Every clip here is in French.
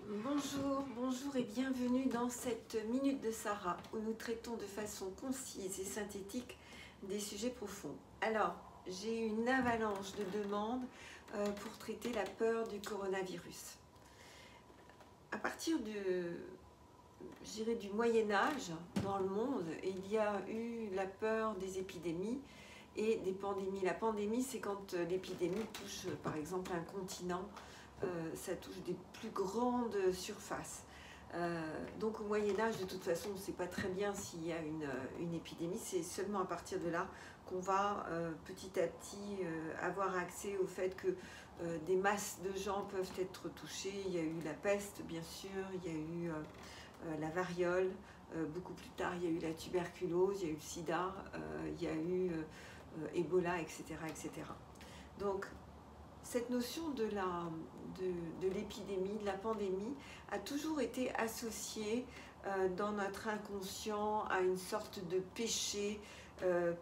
Bonjour, bonjour et bienvenue dans cette Minute de Sarah où nous traitons de façon concise et synthétique des sujets profonds. Alors, j'ai eu une avalanche de demandes pour traiter la peur du coronavirus. À partir du Moyen-Âge, dans le monde, il y a eu la peur des épidémies et des pandémies. La pandémie, c'est quand l'épidémie touche par exemple un continent. Ça touche des plus grandes surfaces. Donc au Moyen-Âge, de toute façon, on ne sait pas très bien s'il y a une épidémie. C'est seulement à partir de là qu'on va petit à petit avoir accès au fait que des masses de gens peuvent être touchés. Il y a eu la peste, bien sûr, il y a eu la variole. Beaucoup plus tard, il y a eu la tuberculose, il y a eu le sida, il y a eu Ebola, etc., etc. Donc, cette notion de l'épidémie, de la pandémie, a toujours été associée dans notre inconscient à une sorte de péché,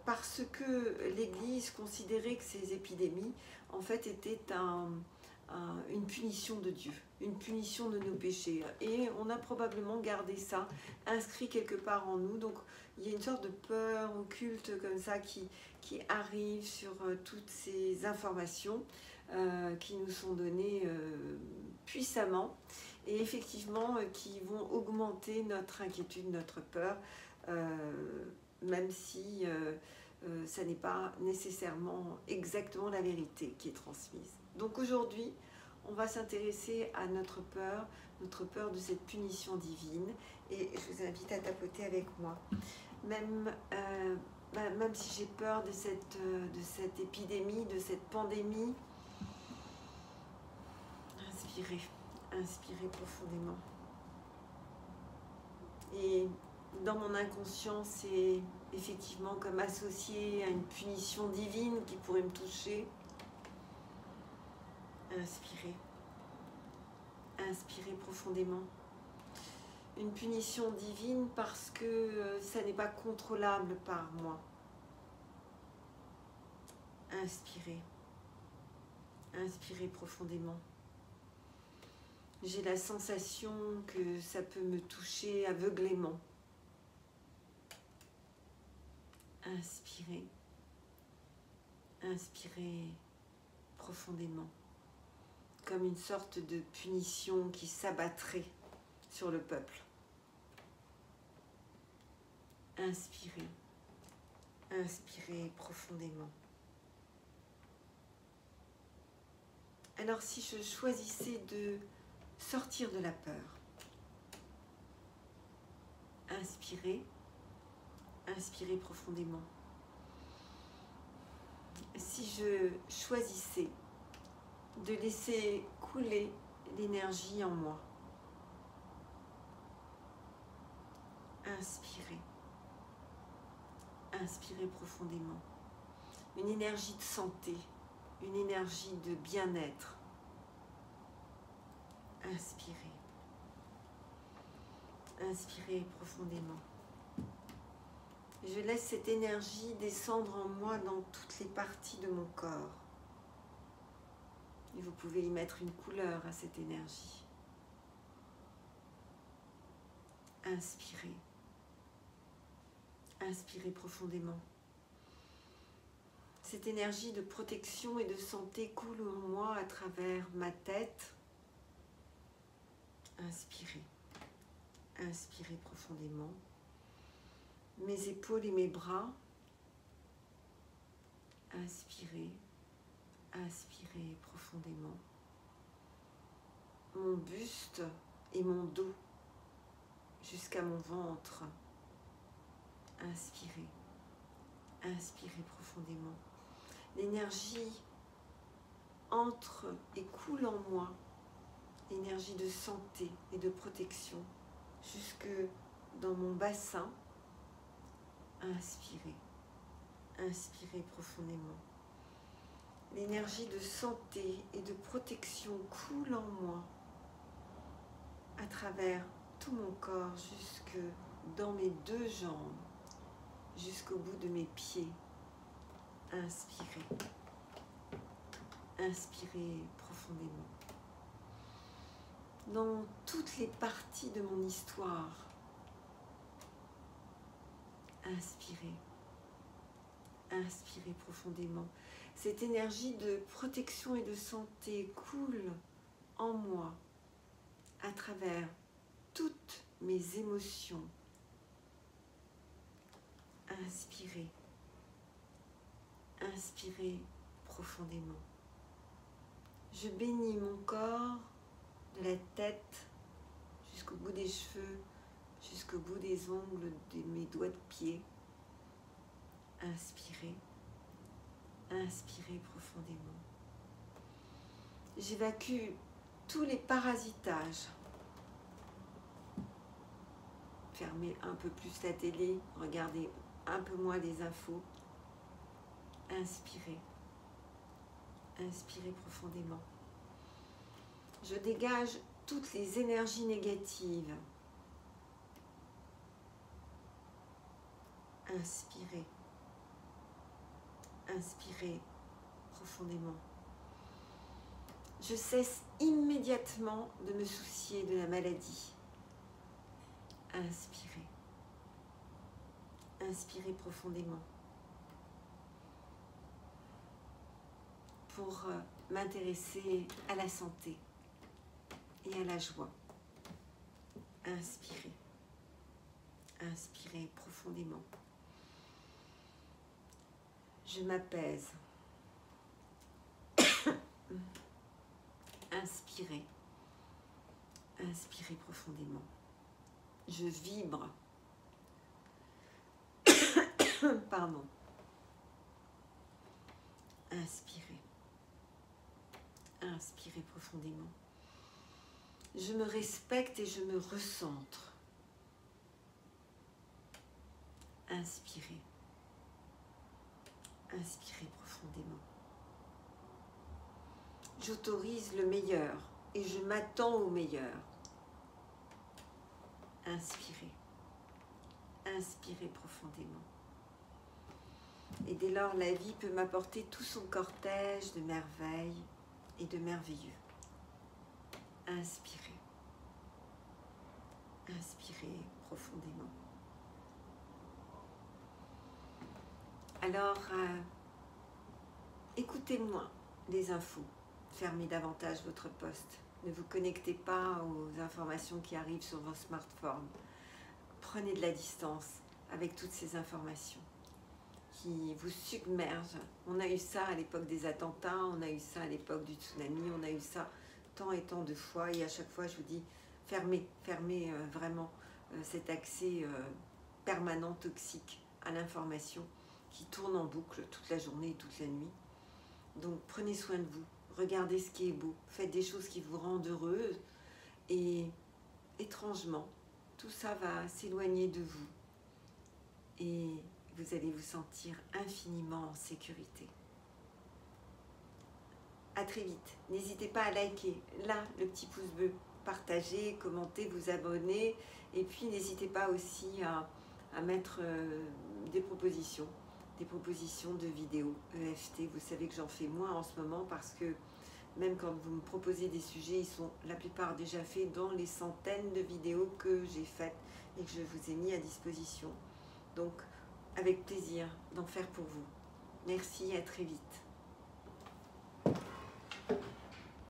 parce que l'Église considérait que ces épidémies, en fait, étaient une punition de Dieu, une punition de nos péchés. Et on a probablement gardé ça inscrit quelque part en nous. Donc, il y a une sorte de peur occulte comme ça qui arrive sur toutes ces informations qui nous sont données puissamment et effectivement qui vont augmenter notre inquiétude, notre peur, même si ça n'est pas nécessairement exactement la vérité qui est transmise. Donc aujourd'hui, on va s'intéresser à notre peur de cette punition divine, et je vous invite à tapoter avec moi. Même si j'ai peur de cette épidémie, de cette pandémie, inspirez profondément. Et dans mon inconscient, c'est effectivement comme associé à une punition divine qui pourrait me toucher. Inspirez profondément. Une punition divine parce que ça n'est pas contrôlable par moi. Inspirez profondément. J'ai la sensation que ça peut me toucher aveuglément. Inspirez profondément, comme une sorte de punition qui s'abattrait sur le peuple. Inspirez profondément. Alors si je choisissais de sortir de la peur, inspirez profondément. Si je choisissais de laisser couler l'énergie en moi, inspirez profondément. Une énergie de santé, une énergie de bien-être. Inspirez profondément. Je laisse cette énergie descendre en moi dans toutes les parties de mon corps. Et vous pouvez y mettre une couleur à cette énergie. Inspirez profondément. Cette énergie de protection et de santé coule en moi à travers ma tête. Inspirez profondément. Mes épaules et mes bras. Inspirez profondément. Mon buste et mon dos jusqu'à mon ventre. Inspirez profondément. L'énergie entre et coule en moi, l'énergie de santé et de protection jusque dans mon bassin. Inspirez profondément. L'énergie de santé et de protection coule en moi à travers tout mon corps jusque dans mes deux jambes, jusqu'au bout de mes pieds. Inspirez profondément. dans toutes les parties de mon histoire. Inspirez. Inspirez profondément. Cette énergie de protection et de santé coule en moi à travers toutes mes émotions. Inspirez. Inspirez profondément. Je bénis mon corps de la tête jusqu'au bout des cheveux, jusqu'au bout des ongles de mes doigts de pied. Inspirez. Inspirez profondément. J'évacue tous les parasitages. Fermez un peu plus la télé, regardez un peu moins les infos. Inspirez. Inspirez profondément. Je dégage toutes les énergies négatives. Inspirez. Inspirez profondément. Je cesse immédiatement de me soucier de la maladie. Inspirez. Inspirez profondément. Pour m'intéresser à la santé et à la joie. Inspirez. Inspirez profondément. Je m'apaise. Inspirez. Inspirez profondément. Je vibre. Pardon. Inspirez. Inspirez profondément. Je me respecte et je me recentre. Inspirez. Inspirez profondément. J'autorise le meilleur et je m'attends au meilleur. Inspirez. Inspirez profondément. Et dès lors, la vie peut m'apporter tout son cortège de merveilles et de merveilleux. Inspirez. Inspirez profondément. Alors, écoutez-moi les infos. Fermez davantage votre poste. Ne vous connectez pas aux informations qui arrivent sur vos smartphones. Prenez de la distance avec toutes ces informations qui vous submergent. On a eu ça à l'époque des attentats, on a eu ça à l'époque du tsunami, on a eu ça tant et tant de fois. Et à chaque fois, je vous dis, fermez vraiment cet accès permanent, toxique à l'information qui tourne en boucle toute la journée et toute la nuit. Donc prenez soin de vous, regardez ce qui est beau, faites des choses qui vous rendent heureuse et étrangement, tout ça va s'éloigner de vous et vous allez vous sentir infiniment en sécurité. À très vite, n'hésitez pas à liker là le petit pouce bleu, partager, commenter, vous abonner et puis n'hésitez pas aussi à mettre des propositions de vidéos EFT. Vous savez que j'en fais moins en ce moment parce que même quand vous me proposez des sujets, ils sont la plupart déjà faits dans les centaines de vidéos que j'ai faites et que je vous ai mis à disposition. Donc, avec plaisir d'en faire pour vous. Merci, à très vite.